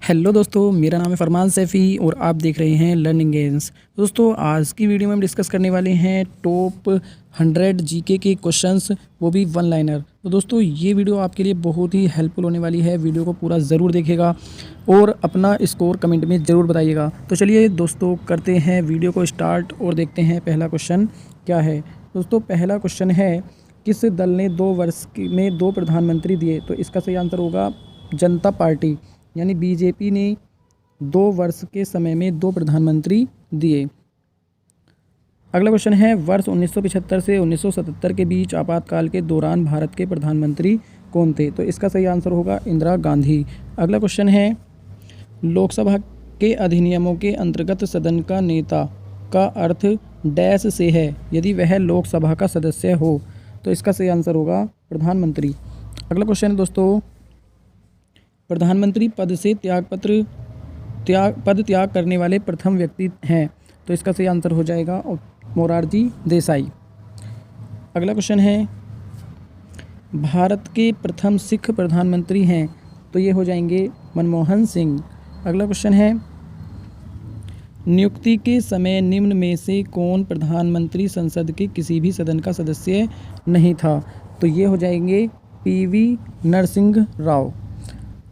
Hello दोस्तों, मेरा नाम है फरमान सैफ़ी और आप देख रहे हैं लर्निंग गेम्स। दोस्तों, आज की वीडियो में हम डिस्कस करने वाले हैं टॉप 100 जीके के क्वेश्चंस, वो भी वन लाइनर। तो दोस्तों, ये वीडियो आपके लिए बहुत ही हेल्पफुल होने वाली है। वीडियो को पूरा ज़रूर देखिएगा और अपना स्कोर कमेंट में ज़रूर बताइएगा। तो चलिए दोस्तों, करते हैं वीडियो को स्टार्ट और देखते हैं पहला क्वेश्चन क्या है। दोस्तों, पहला क्वेश्चन है, किस दल ने 2 वर्ष में 2 प्रधानमंत्री दिए? तो इसका सही आंसर होगा जनता पार्टी, यानी बीजेपी ने 2 वर्ष के समय में 2 प्रधानमंत्री दिए। अगला क्वेश्चन है, वर्ष 1975 से 1977 के बीच आपातकाल के दौरान भारत के प्रधानमंत्री कौन थे? तो इसका सही आंसर होगा इंदिरा गांधी। अगला क्वेश्चन है, लोकसभा के अधिनियमों के अंतर्गत सदन का नेता का अर्थ डैश से है यदि वह लोकसभा का सदस्य हो? तो इसका सही आंसर होगा प्रधानमंत्री। अगला क्वेश्चन है दोस्तों, प्रधानमंत्री पद से पद त्याग करने वाले प्रथम व्यक्ति हैं? तो इसका सही आंसर हो जाएगा मोरारजी देसाई। अगला क्वेश्चन है, भारत के प्रथम सिख प्रधानमंत्री हैं? तो ये हो जाएंगे मनमोहन सिंह। अगला क्वेश्चन है, नियुक्ति के समय निम्न में से कौन प्रधानमंत्री संसद के किसी भी सदन का सदस्य नहीं था? तो ये हो जाएंगे पीवी नरसिंह राव।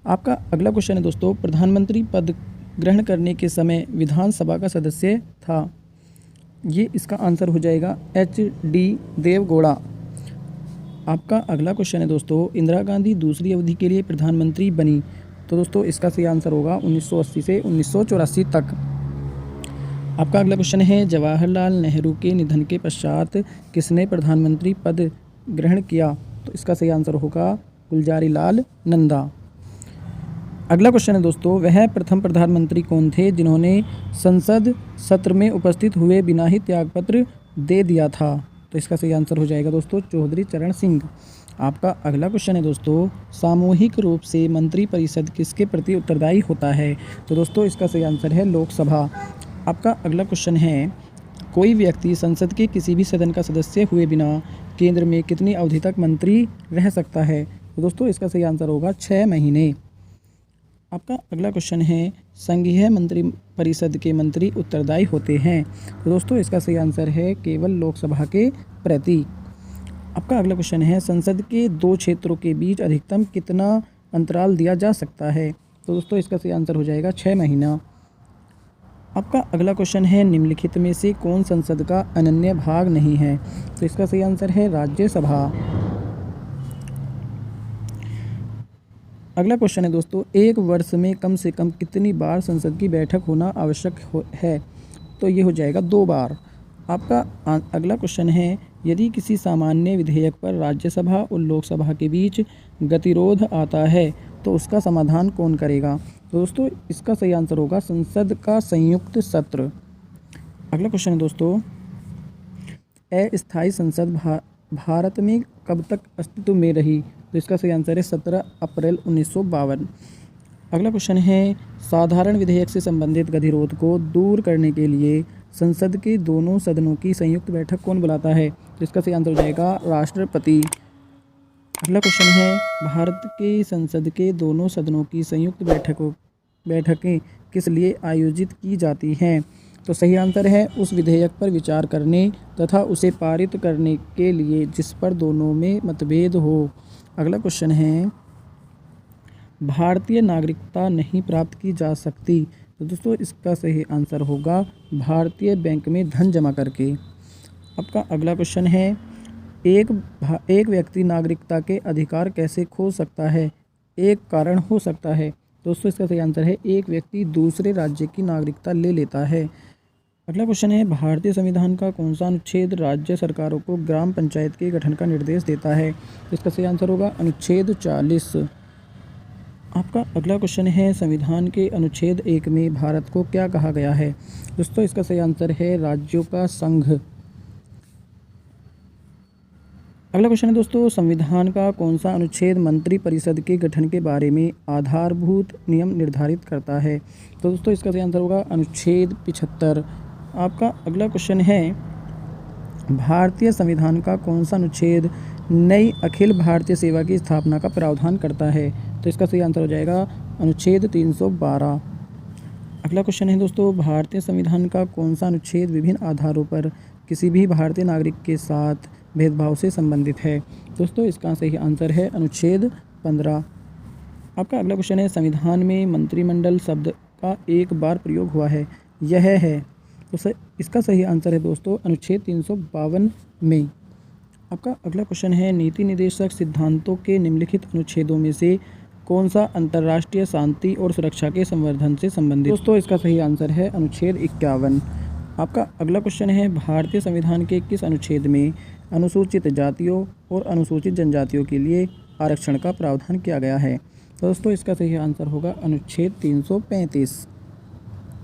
आपका अगला क्वेश्चन है दोस्तों, प्रधानमंत्री पद ग्रहण करने के समय विधानसभा का सदस्य था? ये इसका आंसर हो जाएगा HD देवगौड़ा। आपका अगला क्वेश्चन है दोस्तों, इंदिरा गांधी दूसरी अवधि के लिए प्रधानमंत्री बनी? तो दोस्तों, इसका सही आंसर होगा 1980 से 1984 तक। आपका अगला क्वेश्चन है, जवाहरलाल नेहरू के निधन के पश्चात किसने प्रधानमंत्री पद ग्रहण किया? तो इसका सही आंसर होगा गुलजारीलाल नंदा। अगला क्वेश्चन है दोस्तों, वह प्रथम प्रधानमंत्री कौन थे जिन्होंने संसद सत्र में उपस्थित हुए बिना ही त्यागपत्र दे दिया था? तो इसका सही आंसर हो जाएगा दोस्तों चौधरी चरण सिंह। आपका अगला क्वेश्चन है दोस्तों, सामूहिक रूप से मंत्रिपरिषद किसके प्रति उत्तरदायी होता है? तो दोस्तों, इसका सही आंसर है लोकसभा। आपका अगला क्वेश्चन है, कोई व्यक्ति संसद के किसी भी सदन का सदस्य हुए बिना केंद्र में कितनी अवधि तक मंत्री रह सकता है? तो दोस्तों, इसका सही आंसर होगा 6 महीने। आपका अगला क्वेश्चन है, संघीय मंत्रिपरिषद के मंत्री उत्तरदायी होते हैं? तो दोस्तों, इसका सही आंसर है केवल लोकसभा के प्रति। आपका अगला क्वेश्चन है, संसद के 2 क्षेत्रों के बीच अधिकतम कितना अंतराल दिया जा सकता है? तो दोस्तों, इसका सही आंसर हो जाएगा 6 महीना। आपका अगला क्वेश्चन है, निम्नलिखित में से कौन संसद का अनन्य भाग नहीं है? तो इसका सही आंसर है राज्यसभा। अगला क्वेश्चन है दोस्तों, एक वर्ष में कम से कम कितनी बार संसद की बैठक होना आवश्यक है? तो ये हो जाएगा 2 बार। आपका अगला क्वेश्चन है, यदि किसी सामान्य विधेयक पर राज्यसभा और लोकसभा के बीच गतिरोध आता है तो उसका समाधान कौन करेगा? तो दोस्तों, इसका सही आंसर होगा संसद का संयुक्त सत्र। अगला क्वेश्चन है दोस्तों, अस्थायी संसद भारत में कब तक अस्तित्व में रही? तो इसका सही आंसर है 17 अप्रैल 1952। अगला क्वेश्चन है, साधारण विधेयक से संबंधित गतिरोध को दूर करने के लिए संसद के दोनों सदनों की संयुक्त बैठक कौन बुलाता है? तो इसका सही आंसर हो जाएगा राष्ट्रपति। अगला क्वेश्चन है, भारत के संसद के दोनों सदनों की संयुक्त बैठकें किस लिए आयोजित की जाती हैं? तो सही आंसर है उस विधेयक पर विचार करने तथा उसे पारित करने के लिए जिस पर दोनों में मतभेद हो। अगला क्वेश्चन है, भारतीय नागरिकता नहीं प्राप्त की जा सकती? तो दोस्तों, इसका सही आंसर होगा भारतीय बैंक में धन जमा करके। आपका अगला क्वेश्चन है, एक व्यक्ति नागरिकता के अधिकार कैसे खो सकता है? एक कारण हो सकता है। दोस्तों, इसका सही आंसर है एक व्यक्ति दूसरे राज्य की नागरिकता ले लेता है। अगला क्वेश्चन है, भारतीय संविधान का कौन सा अनुच्छेद राज्य सरकारों को ग्राम पंचायत के गठन का निर्देश देता है? इसका सही आंसर होगा अनुच्छेद 40। आपका अगला क्वेश्चन है, संविधान के अनुच्छेद 1 में भारत को क्या कहा गया है? दोस्तों, इसका सही आंसर है राज्यों का संघ। अगला क्वेश्चन है दोस्तों, संविधान का कौन सा अनुच्छेद मंत्रिपरिषद के गठन के बारे में आधारभूत नियम निर्धारित करता है? तो दोस्तों, इसका सही आंसर होगा अनुच्छेद 75। आपका अगला क्वेश्चन है, भारतीय संविधान का कौन सा अनुच्छेद नई अखिल भारतीय सेवा की स्थापना का प्रावधान करता है? तो इसका सही आंसर हो जाएगा अनुच्छेद 312। अगला क्वेश्चन है दोस्तों, भारतीय संविधान का कौन सा अनुच्छेद विभिन्न आधारों पर किसी भी भारतीय नागरिक के साथ भेदभाव से संबंधित है? दोस्तों इसका सही आंसर है अनुच्छेद 15। आपका अगला क्वेश्चन है, संविधान में मंत्रिमंडल शब्द का एक बार प्रयोग हुआ है, यह है? तो इसका सही आंसर है दोस्तों अनुच्छेद 352 में। आपका अगला क्वेश्चन है, नीति निर्देशक सिद्धांतों के निम्नलिखित अनुच्छेदों में से कौन सा अंतर्राष्ट्रीय शांति और सुरक्षा के संवर्धन से संबंधित? दोस्तों इसका सही आंसर है अनुच्छेद 51। आपका अगला क्वेश्चन है, भारतीय संविधान के किस अनुच्छेद में अनुसूचित जातियों और अनुसूचित जनजातियों के लिए आरक्षण का प्रावधान किया गया है? दोस्तों इसका सही आंसर होगा अनुच्छेद 335।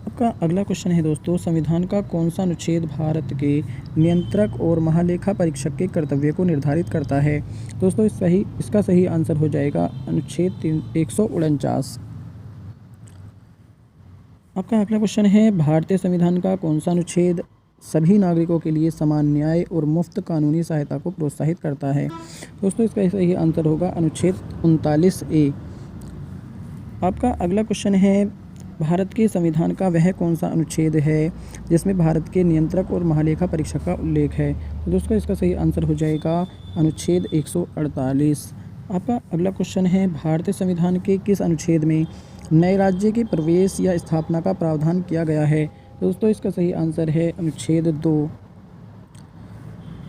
आपका अगला क्वेश्चन है दोस्तों, संविधान का कौन सा अनुच्छेद भारत के नियंत्रक और महालेखा परीक्षक के कर्तव्य को निर्धारित करता है? दोस्तों इसका सही आंसर हो जाएगा अनुच्छेद 149। आपका अगला क्वेश्चन है, भारतीय संविधान का कौन सा अनुच्छेद सभी नागरिकों के लिए समान न्याय और मुफ्त कानूनी सहायता को प्रोत्साहित करता है? दोस्तों इसका सही आंसर होगा अनुच्छेद 39A। आपका अगला क्वेश्चन है, भारत के संविधान का वह कौन सा अनुच्छेद है जिसमें भारत के नियंत्रक और महालेखा परीक्षक का उल्लेख है? तो दोस्तों इसका सही आंसर हो जाएगा अनुच्छेद 148। आपका अगला क्वेश्चन है, भारतीय संविधान के किस अनुच्छेद में नए राज्य के प्रवेश या स्थापना का प्रावधान किया गया है? दोस्तों इसका सही आंसर है अनुच्छेद 2।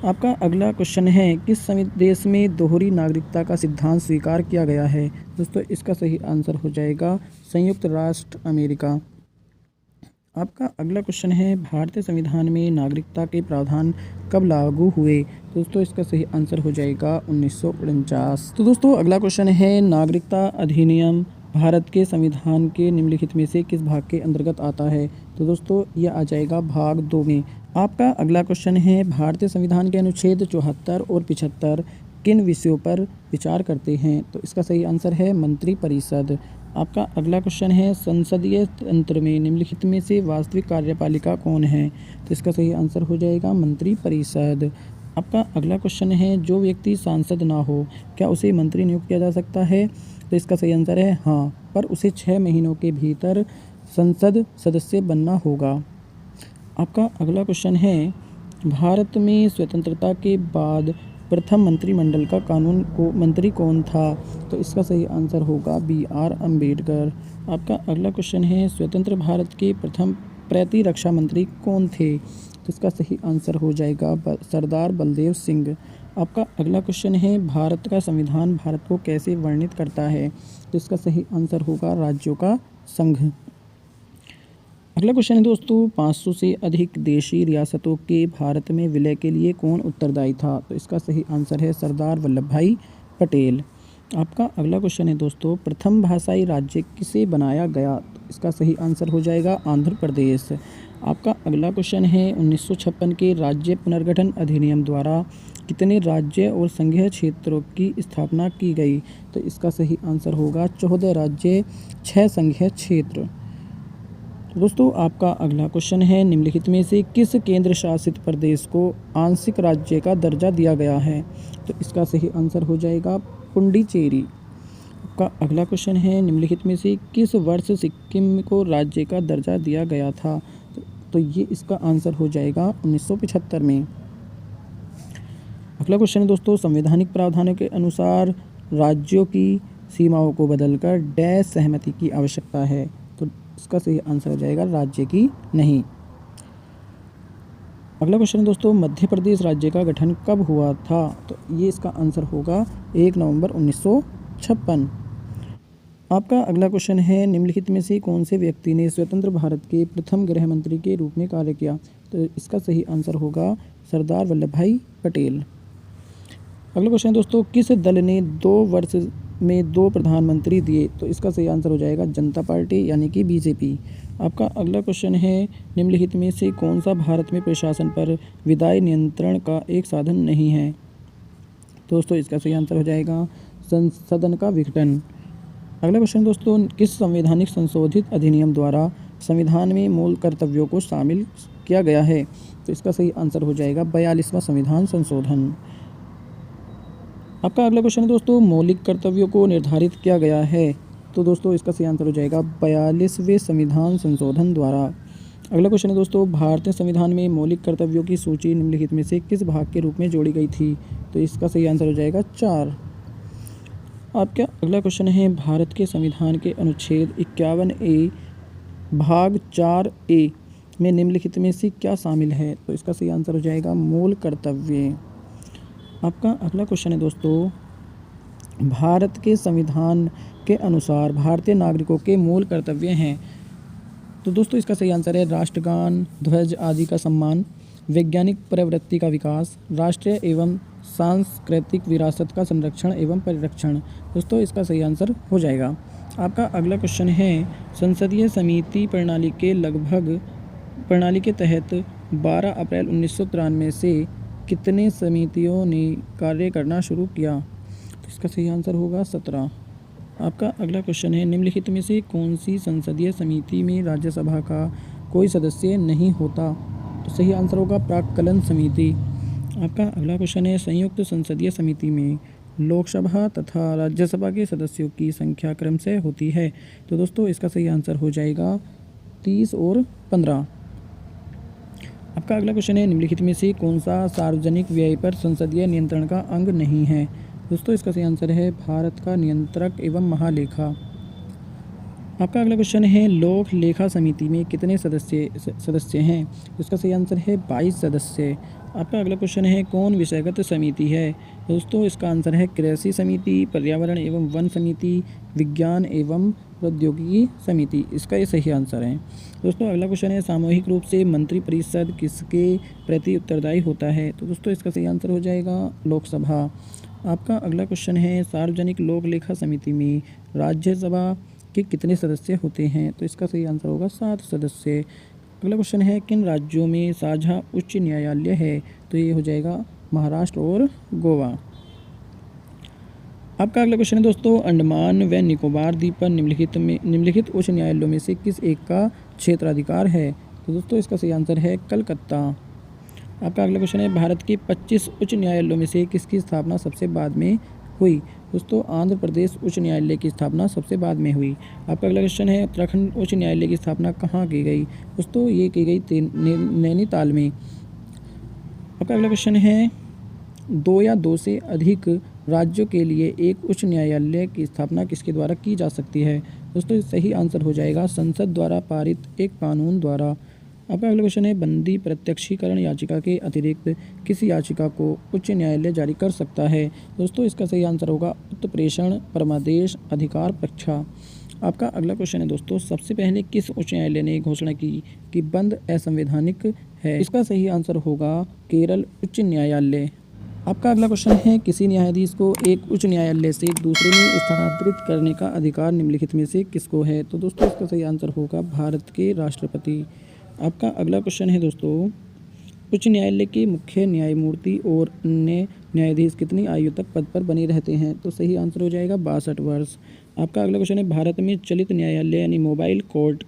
आपका अगला क्वेश्चन है, किस देश में दोहरी नागरिकता का सिद्धांत स्वीकार किया गया है? दोस्तों इसका सही आंसर हो जाएगा संयुक्त राष्ट्र अमेरिका। आपका अगला क्वेश्चन है, भारतीय संविधान में नागरिकता के प्रावधान कब लागू हुए? दोस्तों इसका सही आंसर हो जाएगा 1949। तो दोस्तों अगला क्वेश्चन है, नागरिकता अधिनियम भारत के संविधान के निम्नलिखित में से किस भाग के अंतर्गत आता है? तो दोस्तों यह आ जाएगा भाग 2 में। आपका अगला क्वेश्चन है, भारतीय संविधान के अनुच्छेद 74 और 75 किन विषयों पर विचार करते हैं? तो इसका सही आंसर है मंत्रिपरिषद। आपका अगला क्वेश्चन है, संसदीय तंत्र में निम्नलिखित में से वास्तविक कार्यपालिका कौन है? तो इसका सही आंसर हो जाएगा मंत्रिपरिषद। आपका अगला क्वेश्चन है, जो व्यक्ति सांसद ना हो क्या उसे मंत्री नियुक्त किया जा सकता है? तो इसका सही आंसर है हाँ, पर उसे 6 महीनों के भीतर संसद सदस्य बनना होगा। आपका अगला क्वेश्चन है, भारत में स्वतंत्रता के बाद प्रथम मंत्रिमंडल का मंत्री कौन था? तो इसका सही आंसर होगा BR अम्बेडकर। आपका अगला क्वेश्चन है, स्वतंत्र भारत के प्रथम प्रतिरक्षा मंत्री कौन थे? तो इसका सही आंसर हो जाएगा सरदार बलदेव सिंह। आपका अगला क्वेश्चन है, भारत का संविधान भारत को कैसे वर्णित करता है? तो इसका सही आंसर होगा राज्यों का संघ। अगला क्वेश्चन है दोस्तों, 500 से अधिक देशी रियासतों के भारत में विलय के लिए कौन उत्तरदायी था? तो इसका सही आंसर है सरदार वल्लभ भाई पटेल। आपका अगला क्वेश्चन है दोस्तों, प्रथम भाषाई राज्य किसे बनाया गया? तो इसका सही आंसर हो जाएगा आंध्र प्रदेश। आपका अगला क्वेश्चन है, 1956 के राज्य पुनर्गठन अधिनियम द्वारा कितने राज्य और संघीय क्षेत्रों की स्थापना की गई? तो इसका सही आंसर होगा 14 राज्य 6 संघीय क्षेत्र। दोस्तों आपका अगला क्वेश्चन है, निम्नलिखित में से किस केंद्र शासित प्रदेश को आंशिक राज्य का दर्जा दिया गया है? तो इसका सही आंसर हो जाएगा पुडुचेरी। आपका अगला क्वेश्चन है, निम्नलिखित में से किस वर्ष सिक्किम को राज्य का दर्जा दिया गया था? तो ये इसका आंसर हो जाएगा 1975 में। अगला क्वेश्चन है दोस्तों, संवैधानिक प्रावधानों के अनुसार राज्यों की सीमाओं को बदलकर डैश सहमति की आवश्यकता है? तो इसका सही आंसर हो जाएगा राज्य की नहीं। अगला क्वेश्चन है दोस्तों, मध्य प्रदेश राज्य का गठन कब हुआ था? तो ये इसका आंसर होगा 1 नवंबर 1956। आपका अगला क्वेश्चन है, निम्नलिखित में से कौन से व्यक्ति ने स्वतंत्र भारत के प्रथम गृह मंत्री के रूप में कार्य किया? तो इसका सही आंसर होगा सरदार वल्लभ भाई पटेल। अगला क्वेश्चन है दोस्तों, किस दल ने 2 वर्ष में 2 प्रधानमंत्री दिए? तो इसका सही आंसर हो जाएगा जनता पार्टी यानी कि BJP। आपका अगला क्वेश्चन है, निम्नलिखित में से कौन सा भारत में प्रशासन पर विधायी नियंत्रण का एक साधन नहीं है? दोस्तों इसका सही आंसर हो जाएगा सदन का विघटन। अगला क्वेश्चन दोस्तों, किस संवैधानिक संशोधित अधिनियम द्वारा संविधान में मूल कर्तव्यों को शामिल किया गया है? तो इसका सही आंसर हो जाएगा 42वां संविधान संशोधन। आपका अगला क्वेश्चन है दोस्तों, मौलिक कर्तव्यों को निर्धारित किया गया है। तो दोस्तों इसका सही आंसर हो जाएगा 42वें संविधान संशोधन द्वारा। अगला क्वेश्चन है दोस्तों, भारतीय संविधान में मौलिक कर्तव्यों की सूची निम्नलिखित में से किस भाग के रूप में जोड़ी गई थी? तो इसका सही आंसर हो जाएगा 4। आपका अगला क्वेश्चन है, भारत के संविधान के अनुच्छेद 51A भाग 4A में निम्नलिखित में से क्या शामिल है? तो इसका सही आंसर हो जाएगा मूल कर्तव्य। आपका अगला क्वेश्चन है दोस्तों, भारत के संविधान के अनुसार भारतीय नागरिकों के मूल कर्तव्य हैं। तो दोस्तों इसका सही आंसर है राष्ट्रगान, ध्वज आदि का सम्मान, वैज्ञानिक प्रवृत्ति का विकास, राष्ट्रीय एवं सांस्कृतिक विरासत का संरक्षण एवं परिरक्षण। दोस्तों इसका सही आंसर हो जाएगा। आपका अगला क्वेश्चन है, संसदीय समिति प्रणाली के तहत 12 अप्रैल 1993 से कितने समितियों ने कार्य करना शुरू किया? तो इसका सही आंसर होगा 17। आपका अगला क्वेश्चन है, निम्नलिखित में से कौन सी संसदीय समिति में राज्यसभा का कोई सदस्य नहीं होता? तो सही आंसर होगा प्राक्कलन समिति। आपका अगला क्वेश्चन है, संयुक्त संसदीय समिति में लोकसभा तथा राज्यसभा के सदस्यों की संख्या क्रमशः होती है। तो दोस्तों इसका सही आंसर हो जाएगा 30 और 15। आपका अगला क्वेश्चन है, निम्नलिखित में से कौन सा सार्वजनिक व्यय पर संसदीय नियंत्रण का अंग नहीं है? दोस्तों इसका सही आंसर है भारत का नियंत्रक एवं महालेखा। आपका अगला क्वेश्चन है, लोक लेखा समिति में कितने सदस्य हैं? इसका सही आंसर है 22 सदस्य। आपका अगला क्वेश्चन है, कौन विषयगत समिति है? दोस्तों इसका आंसर है कृषि समिति, पर्यावरण एवं वन समिति, विज्ञान एवं प्रौद्योगिकी समिति। इसका ये सही आंसर है। दोस्तों अगला क्वेश्चन है, सामूहिक रूप से मंत्रिपरिषद किसके प्रति उत्तरदायी होता है? तो दोस्तों इसका सही आंसर हो जाएगा लोकसभा। आपका अगला क्वेश्चन है, सार्वजनिक लोक लेखा समिति में राज्यसभा के कितने सदस्य होते हैं? तो इसका सही आंसर होगा 7 सदस्य। अगला क्वेश्चन है, किन राज्यों में साझा उच्च न्यायालय है? तो ये हो जाएगा महाराष्ट्र और गोवा। आपका अगला क्वेश्चन है दोस्तों, अंडमान व निकोबार द्वीप पर निम्नलिखित उच्च न्यायालयों में से किस एक का क्षेत्राधिकार है? तो दोस्तों इसका सही आंसर है कलकत्ता। आपका अगला क्वेश्चन है, भारत के 25 उच्च न्यायालयों में से किसकी स्थापना सबसे बाद में हुई? दोस्तों आंध्र प्रदेश उच्च न्यायालय की स्थापना सबसे बाद में हुई। आपका अगला क्वेश्चन है, उत्तराखंड उच्च न्यायालय की स्थापना कहाँ की गई? दोस्तों ये की गई नैनीताल में। आपका अगला क्वेश्चन है, 2 या 2 से अधिक राज्यों के लिए एक उच्च न्यायालय की स्थापना किसके द्वारा की जा सकती है? दोस्तों सही आंसर हो जाएगा संसद द्वारा पारित एक कानून द्वारा। आपका अगला क्वेश्चन है, बंदी प्रत्यक्षीकरण याचिका के अतिरिक्त किस याचिका को उच्च न्यायालय जारी कर सकता है? दोस्तों इसका सही आंसर होगा उत्प्रेषण, परमादेश, अधिकार परीक्षा। आपका अगला क्वेश्चन है दोस्तों, सबसे पहले किस उच्च न्यायालय ने घोषणा की कि बंद असंवैधानिक है? इसका सही आंसर होगा केरल उच्च न्यायालय। आपका अगला क्वेश्चन है, किसी न्यायाधीश को एक उच्च न्यायालय से दूसरे में स्थानांतरित करने का अधिकार निम्नलिखित में से किसको है? तो दोस्तों इसका सही आंसर होगा भारत के राष्ट्रपति। आपका अगला क्वेश्चन है दोस्तों, उच्च न्यायालय के मुख्य न्यायमूर्ति और अन्य न्यायाधीश कितनी आयु तक पद पर बने रहते हैं? तो सही आंसर हो जाएगा 62 वर्ष। आपका अगला क्वेश्चन है, भारत में चलित न्यायालय यानी मोबाइल कोर्ट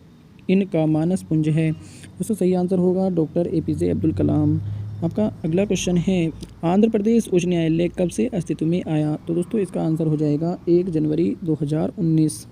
इनका मानस पुंज है? दोस्तों सही आंसर होगा डॉक्टर APJ अब्दुल कलाम। आपका अगला क्वेश्चन है, आंध्र प्रदेश उच्च न्यायालय कब से अस्तित्व में आया? तो दोस्तों इसका आंसर हो जाएगा 1 जनवरी 2019।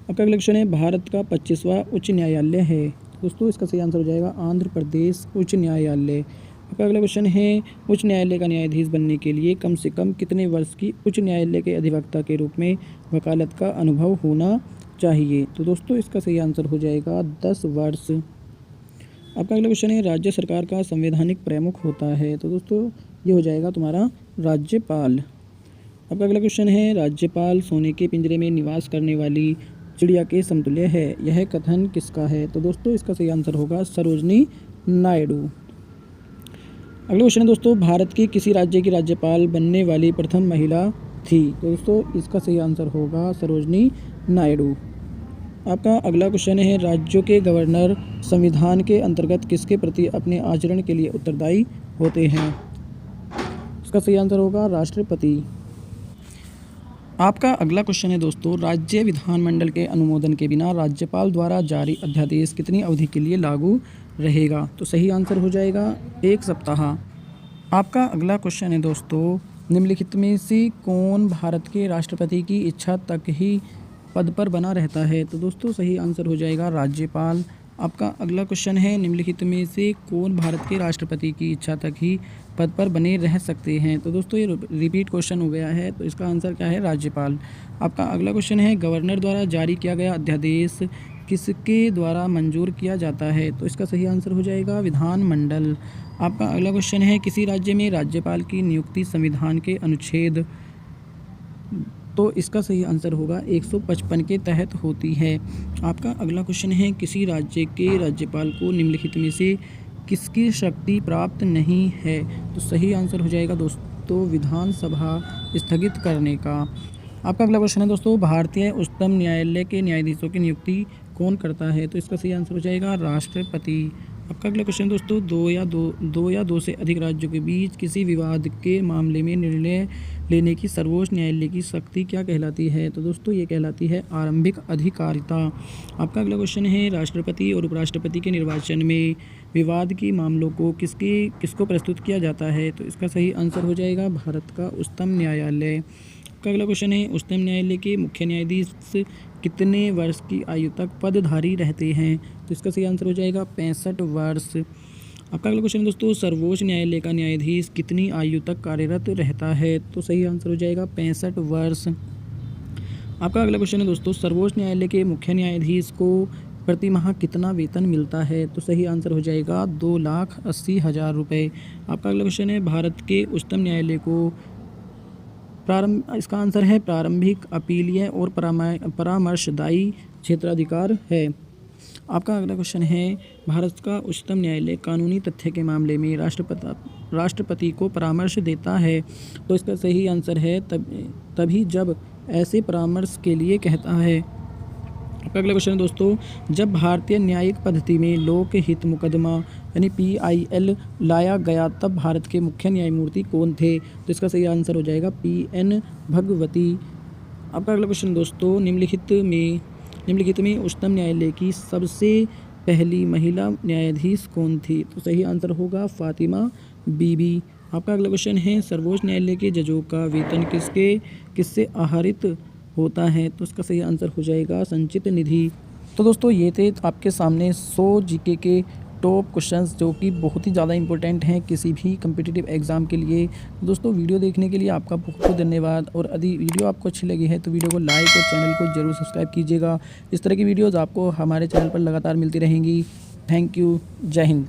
आपका अगला क्वेश्चन है, भारत का 25वां उच्च न्यायालय है? दोस्तों इसका सही आंसर हो जाएगा आंध्र प्रदेश उच्च न्यायालय। आपका अगला क्वेश्चन है, उच्च न्यायालय का न्यायाधीश बनने के लिए कम से कम कितने वर्ष की उच्च न्यायालय के अधिवक्ता के रूप में वकालत का अनुभव होना चाहिए? तो दोस्तों इसका सही आंसर हो जाएगा 10 वर्ष। आपका अगला क्वेश्चन है, राज्य सरकार का संवैधानिक प्रमुख होता है? तो दोस्तों ये हो जाएगा तुम्हारा राज्यपाल। आपका अगला क्वेश्चन है, राज्यपाल सोने के पिंजरे में निवास करने वाली चिड़िया के समतुल्य है, यह कथन किसका है? तो दोस्तों इसका सही आंसर होगा सरोजनी नायडू। अगला क्वेश्चन है दोस्तों, भारत के किसी राज्य की राज्यपाल बनने वाली प्रथम महिला थी? तो दोस्तों इसका सही आंसर होगा सरोजनी नायडू। आपका अगला क्वेश्चन है, राज्यों के गवर्नर संविधान के अंतर्गत किसके प्रति अपने आचरण के लिए उत्तरदायी होते हैं? इसका सही आंसर होगा राष्ट्रपति। आपका अगला क्वेश्चन है दोस्तों, राज्य विधानमंडल के अनुमोदन के बिना राज्यपाल द्वारा जारी अध्यादेश कितनी अवधि के लिए लागू रहेगा? तो सही आंसर हो जाएगा 1 सप्ताह। आपका अगला क्वेश्चन है दोस्तों, निम्नलिखित में से कौन भारत के राष्ट्रपति की इच्छा तक ही पद पर बना रहता है? तो दोस्तों सही आंसर हो जाएगा राज्यपाल। आपका अगला क्वेश्चन है, निम्नलिखित में से कौन भारत के राष्ट्रपति की इच्छा तक ही पद पर बने रह सकते हैं? तो दोस्तों ये रिपीट क्वेश्चन हो गया है, तो इसका आंसर क्या है? राज्यपाल। आपका अगला क्वेश्चन है, गवर्नर द्वारा जारी किया गया अध्यादेश किसके द्वारा मंजूर किया जाता है? तो इसका सही आंसर हो जाएगा विधानमंडल। आपका अगला क्वेश्चन है, किसी राज्य में राज्यपाल की नियुक्ति संविधान के अनुच्छेद, तो इसका सही आंसर होगा 155 के तहत होती है। आपका अगला क्वेश्चन है, किसी राज्य के राज्यपाल को निम्नलिखित में से किसकी शक्ति प्राप्त नहीं है? तो सही आंसर हो जाएगा दोस्तों विधानसभा स्थगित करने का। आपका अगला क्वेश्चन है दोस्तों, भारतीय उच्चतम न्यायालय के न्यायाधीशों की नियुक्ति कौन करता है? तो इसका सही आंसर हो जाएगा राष्ट्रपति। आपका अगला क्वेश्चन दोस्तों, दो या दो से अधिक राज्यों के बीच किसी विवाद के मामले में निर्णय लेने की सर्वोच्च न्यायालय की शक्ति क्या कहलाती है? तो दोस्तों ये कहलाती है आरंभिक अधिकारिता। आपका अगला क्वेश्चन है, राष्ट्रपति और उपराष्ट्रपति के निर्वाचन में विवाद के मामलों को किसको प्रस्तुत किया जाता है? तो इसका सही आंसर हो जाएगा भारत का उच्चतम न्यायालय। आपका अगला क्वेश्चन है, उच्चतम न्यायालय के मुख्य न्यायाधीश कितने वर्ष की आयु तक पदधारी रहते हैं? तो इसका सही आंसर हो जाएगा 65 वर्ष। आपका अगला क्वेश्चन दोस्तों, सर्वोच्च न्यायालय का न्यायाधीश कितनी आयु तक कार्यरत रहता है? तो सही आंसर हो जाएगा 65 वर्ष। आपका अगला क्वेश्चन है दोस्तों, सर्वोच्च न्यायालय के मुख्य न्यायाधीश को प्रति माह कितना वेतन मिलता है? तो सही आंसर हो जाएगा 2,80,000 रुपये। आपका अगला क्वेश्चन है, भारत के उच्चतम न्यायालय को इसका आंसर है प्रारंभिक, अपीलीय और परामर्शदायी क्षेत्राधिकार है। आपका अगला क्वेश्चन है, भारत का उच्चतम न्यायालय कानूनी तथ्य के मामले में राष्ट्रपति को परामर्श देता है। तो इसका सही आंसर है तभी जब ऐसे परामर्श के लिए कहता है। आपका अगला क्वेश्चन है दोस्तों, जब भारतीय न्यायिक पद्धति में लोकहित मुकदमा यानी PIL लाया गया तब भारत के मुख्य न्यायमूर्ति कौन थे? तो इसका सही आंसर हो जाएगा PN भगवती। आपका अगला क्वेश्चन दोस्तों, निम्नलिखित में उच्चतम न्यायालय की सबसे पहली महिला न्यायाधीश कौन थी? तो सही आंसर होगा फातिमा बीबी। आपका अगला क्वेश्चन है, सर्वोच्च न्यायालय के जजों का वेतन किससे आहरित होता है? तो इसका सही आंसर हो जाएगा संचित निधि। तो दोस्तों ये थे आपके सामने 100 GK के टॉप क्वेश्चंस जो कि बहुत ही ज़्यादा इंपॉर्टेंट हैं किसी भी कम्पिटिटिव एग्ज़ाम के लिए। दोस्तों वीडियो देखने के लिए आपका बहुत बहुत धन्यवाद, और यदि वीडियो आपको अच्छी लगी है तो वीडियो को लाइक और चैनल को ज़रूर सब्सक्राइब कीजिएगा। इस तरह की वीडियोज़ आपको हमारे चैनल पर लगातार मिलती रहेंगी। Thank you. जय हिंद।